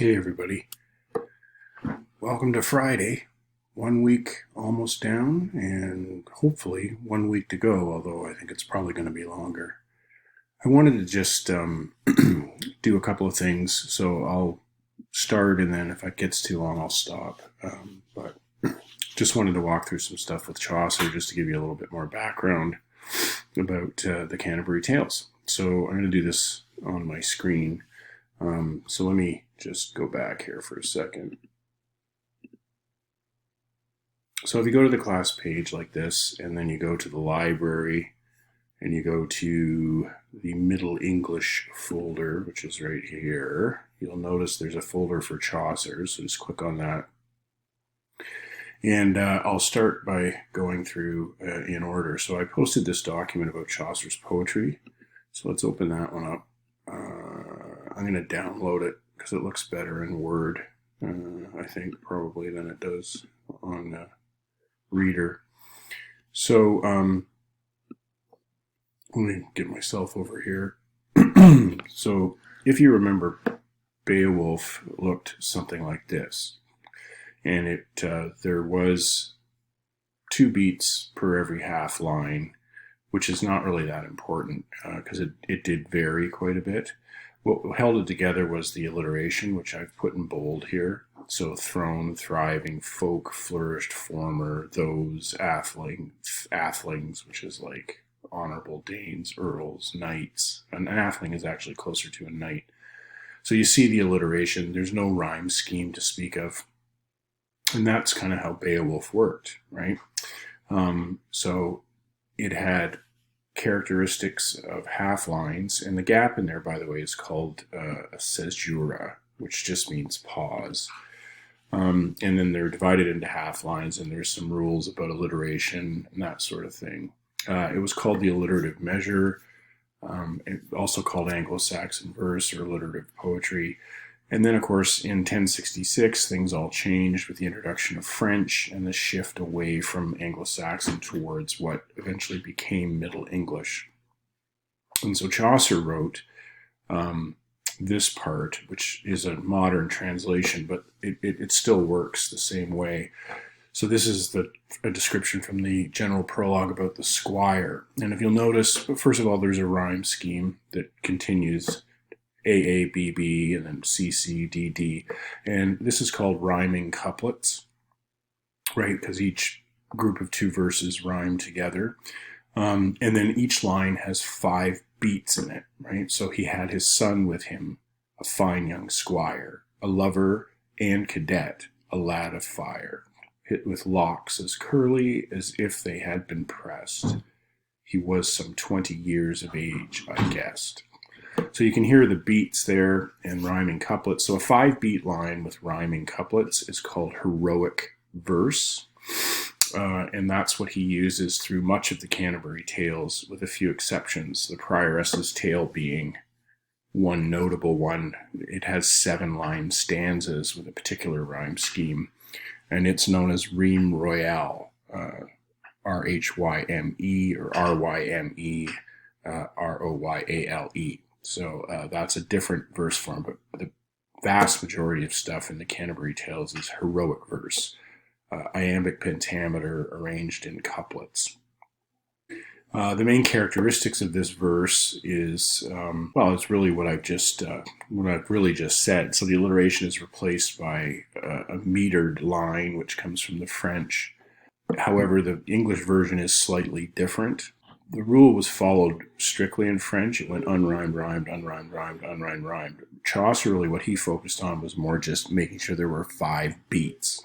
Hey everybody, welcome to Friday. 1 week almost down and hopefully 1 week to go, although I think it's probably going to be longer. I wanted to just do a couple of things, so I'll start and then if it gets too long I'll stop. But just wanted to walk through some stuff with Chaucer just to give you a little bit more background about the Canterbury Tales. So I'm going to do this on my screen. So let me just go back here for a second. So if you go to the class page like this, and then you go to the library, and you go to the Middle English folder, which is right here, you'll notice there's a folder for Chaucer, so just click on that. And I'll start by going through in order. So I posted this document about Chaucer's poetry, so let's open that one up. I'm going to download it because it looks better in Word, I think, probably than it does on Reader. So let me get myself over here. So if you remember, Beowulf looked something like this. And there was 2 beats per every half line, which is not really that important because it did vary quite a bit. What held it together was the alliteration, which I've put in bold here. So throne, thriving, folk, flourished, former, those, athelings, which is like honorable dames, earls, knights. An atheling is actually closer to a knight. So you see the alliteration. There's no rhyme scheme to speak of. And that's kind of how Beowulf worked, right? So it had characteristics of half lines, and the gap in there, by the way, is called a caesura, which just means pause. And then they're divided into half lines, and there's some rules about alliteration and that sort of thing. It was called the alliterative measure, also called Anglo-Saxon verse or alliterative poetry. And then, of course, in 1066, things all changed with the introduction of French and the shift away from Anglo-Saxon towards what eventually became Middle English. And so Chaucer wrote this part, which is a modern translation, but it still works the same way. So this is a description from the general prologue about the squire. And if you'll notice, first of all, there's a rhyme scheme that continues AABB and then CCDD, and this is called rhyming couplets, right? Because each group of 2 verses rhyme together, and then each line has 5 beats in it, right? So he had his son with him, a fine young squire, a lover and cadet, a lad of fire, hit with locks as curly as if they had been pressed. He was some 20 years of age, I guessed. So you can hear the beats there and rhyming couplets. So a 5-beat line with rhyming couplets is called heroic verse. And that's what he uses through much of the Canterbury Tales, with a few exceptions. The Prioress's Tale being one notable one. It has 7-line stanzas with a particular rhyme scheme. And it's known as Rime Royale, R-H-Y-M-E or R-Y-M-E, R-O-Y-A-L-E. So that's a different verse form, but the vast majority of stuff in the Canterbury Tales is heroic verse, iambic pentameter arranged in couplets. The main characteristics of this verse is, it's really what I've really just said. So the alliteration is replaced by a metered line, which comes from the French. However, the English version is slightly different. The rule was followed strictly in French. It went unrhymed, rhymed, unrhymed, rhymed, unrhymed, rhymed. Chaucer, really what he focused on was more just making sure there were 5 beats.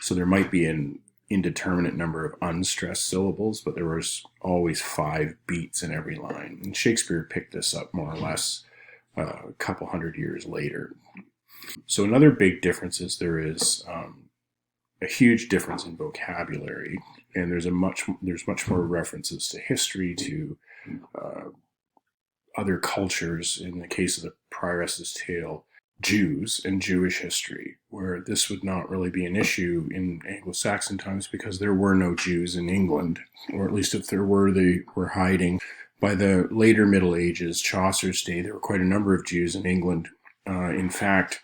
So there might be an indeterminate number of unstressed syllables, but there was always 5 beats in every line. And Shakespeare picked this up more or less a couple hundred years later. So another big difference is there is a huge difference in vocabulary, and there's much more references to history, to other cultures. In the case of the Prioress's Tale, Jews and Jewish history, where this would not really be an issue in Anglo-Saxon times because there were no Jews in England, or at least if there were, they were hiding. By the later Middle Ages, Chaucer's day, there were quite a number of Jews in England. In fact,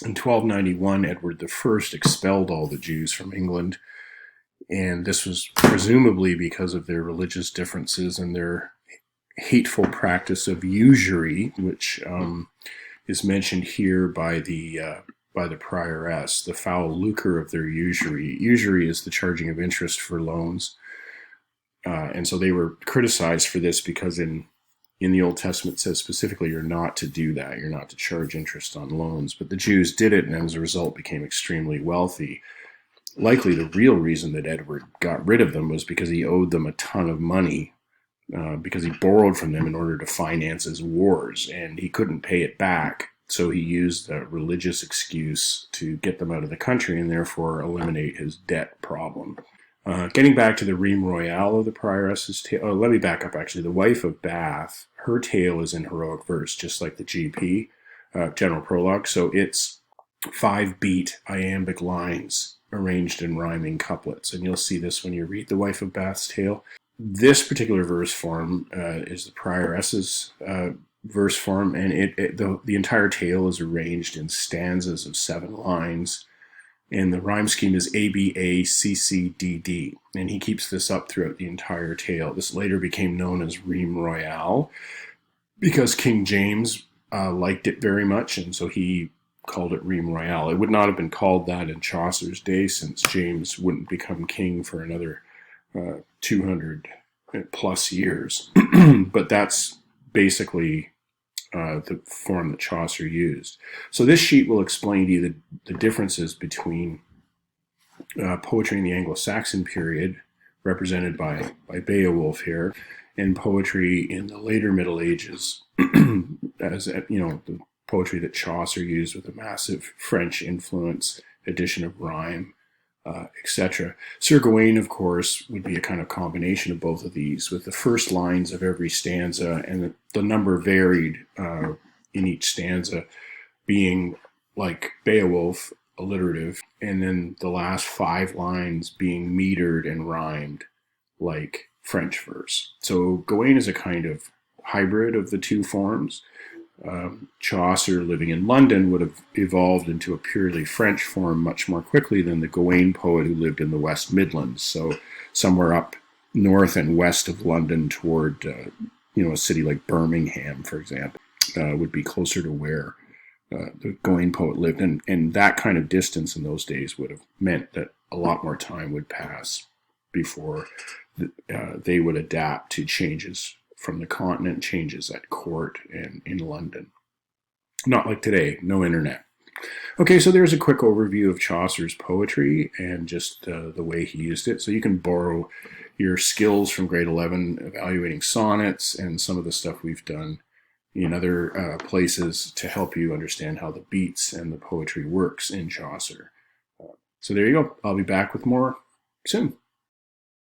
In 1291, Edward I expelled all the Jews from England, and this was presumably because of their religious differences and their hateful practice of usury, which is mentioned here by the prioress, the foul lucre of their usury. Usury is the charging of interest for loans. And so they were criticized for this because in the Old Testament it says specifically you're not to do that. You're not to charge interest on loans. But the Jews did it, and as a result became extremely wealthy. Likely the real reason that Edward got rid of them was because he owed them a ton of money, because he borrowed from them in order to finance his wars, and he couldn't pay it back. So he used a religious excuse to get them out of the country and therefore eliminate his debt problem. Getting back to the Rime Royale of the prioress's tale, let me back up actually. The wife of Bath, her tale is in heroic verse, just like the GP, general prologue. So it's 5-beat iambic lines arranged in rhyming couplets. And you'll see this when you read The Wife of Bath's tale. This particular verse form is the prioress's verse form, and the entire tale is arranged in stanzas of 7 lines. And the rhyme scheme is A, B, A, C, C, D, D. And he keeps this up throughout the entire tale. This later became known as Rime Royale because King James liked it very much, and so he called it Rime Royale. It would not have been called that in Chaucer's day, since James wouldn't become king for another 200 plus years. But that's basically the form that Chaucer used. So this sheet will explain to you the differences between poetry in the Anglo-Saxon period, represented by Beowulf here, and poetry in the later Middle Ages, as the poetry that Chaucer used with a massive French influence, addition of rhyme, etc. Sir Gawain, of course, would be a kind of combination of both of these, with the first lines of every stanza and the number varied in each stanza being, like Beowulf, alliterative, and then the last 5 lines being metered and rhymed like French verse. So Gawain is a kind of hybrid of the two forms. Chaucer, living in London, would have evolved into a purely French form much more quickly than the Gawain poet who lived in the West Midlands, so somewhere up north and west of London toward, a city like Birmingham, for example, would be closer to where the Gawain poet lived. And that kind of distance in those days would have meant that a lot more time would pass before they would adapt to changes from the continent, changes at court and in London. Not like today, no internet. Okay, so there's a quick overview of Chaucer's poetry and just the way he used it. So you can borrow your skills from grade 11 evaluating sonnets and some of the stuff we've done in other places to help you understand how the beats and the poetry works in Chaucer. So there you go. I'll be back with more soon.